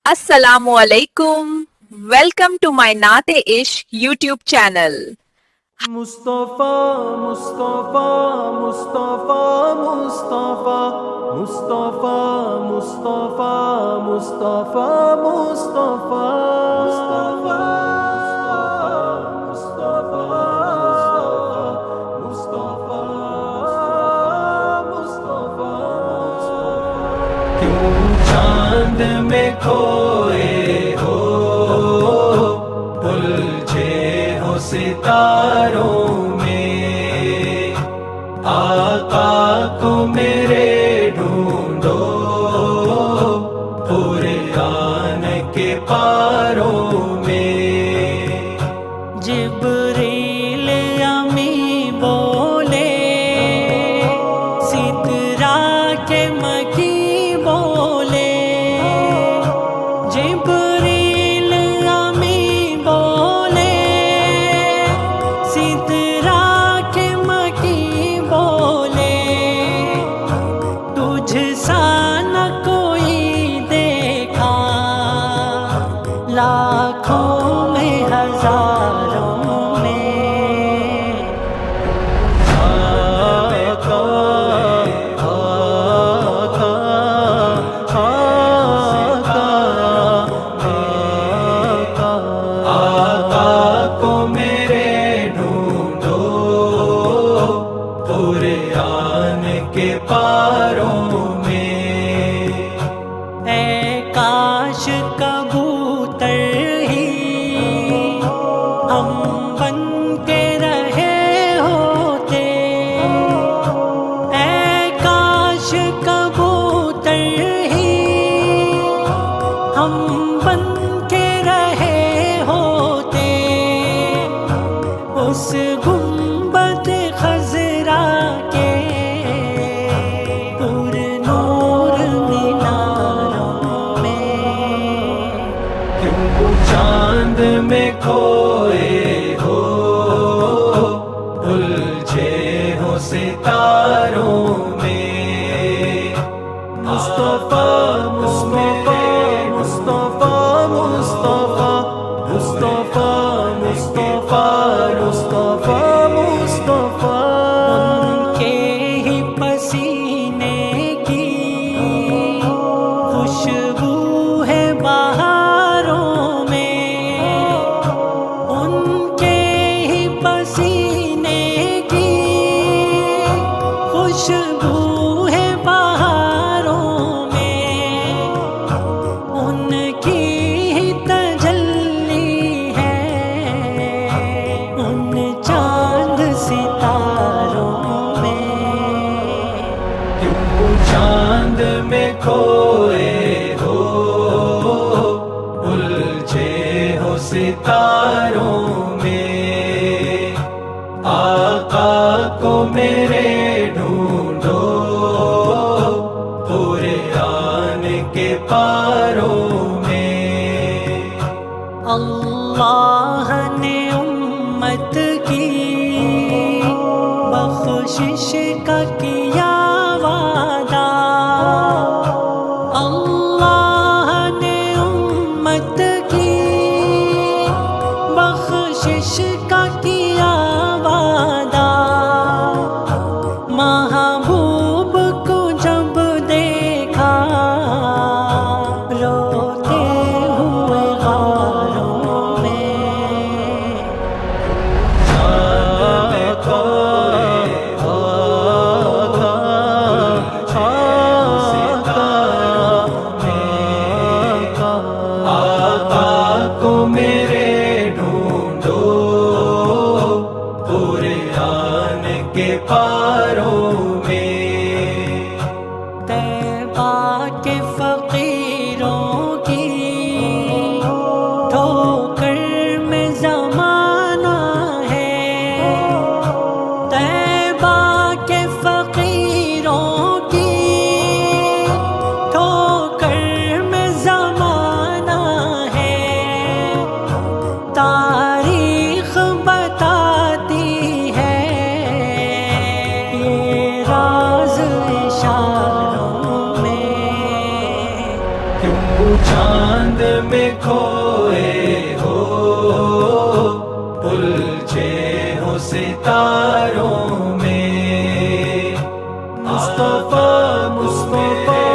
السلام علیکم، welcome to my نعت عشق یوٹیوب چینل۔ مصطفیٰ مصطفیٰ مصطفیٰ مصطفیٰ مصطفیٰ مصطفیٰ مصطفیٰ مصطفیٰ کیوں چاند میں کھوئے ہو الجھے ہو ستاروں میں، آقا کو میرے ڈھونڈو قرآن کے پاروں میں۔ جبریل امی بولے سترا کے مکی بولے، جبریل امی بولے سترا کے مکی بولے، تجھ سا نہ کوئی دیکھا لاکھوں میں ہزاروں میں۔ آقا آقا آقا آقا کو میرے ڈھونڈو قرآن کے پاروں میں۔ اے کاش کبوتر ہی ہم بن کے رہے ہوتے، اے کاش کبوتر ہی ہم بن کے رہے ہوتے، اس گنبد خضرا کے پر نور میناروں میں۔ کیوں چاند میں کھوئے ہو الجھے ہو ستاروں میں، مصطفیٰ مصطفیٰ مصطفیٰ مصطفیٰ مصطفیٰ مصطفیٰ مصطفیٰ مصطفیٰ۔ ان کے ہی پسینے کی خوشبو ہے بہاروں میں، ان کے ہی پسینے کی خوشبو ہے بہاروں میں، ان کی ہی تجلی ہے ان چاند ستاروں میں۔ کیوں چاند میں کھوئے ہو الجھے ہو ستاروں میں، آقا کو میرے ڈھونڈو قرآن کے پاروں میں۔ اللہ نے امت کی بخشش کا کیا وعدہ، اللہ نے امت کی بخشش کا کیا وعدہ، محبوب کو جب دیکھا روتے ہوئے غاروں میں۔ آقا آقا آقا چاند میں کھوئے ہو، الجھے ہو ستاروں میں، مصطفیٰ مصطفیٰ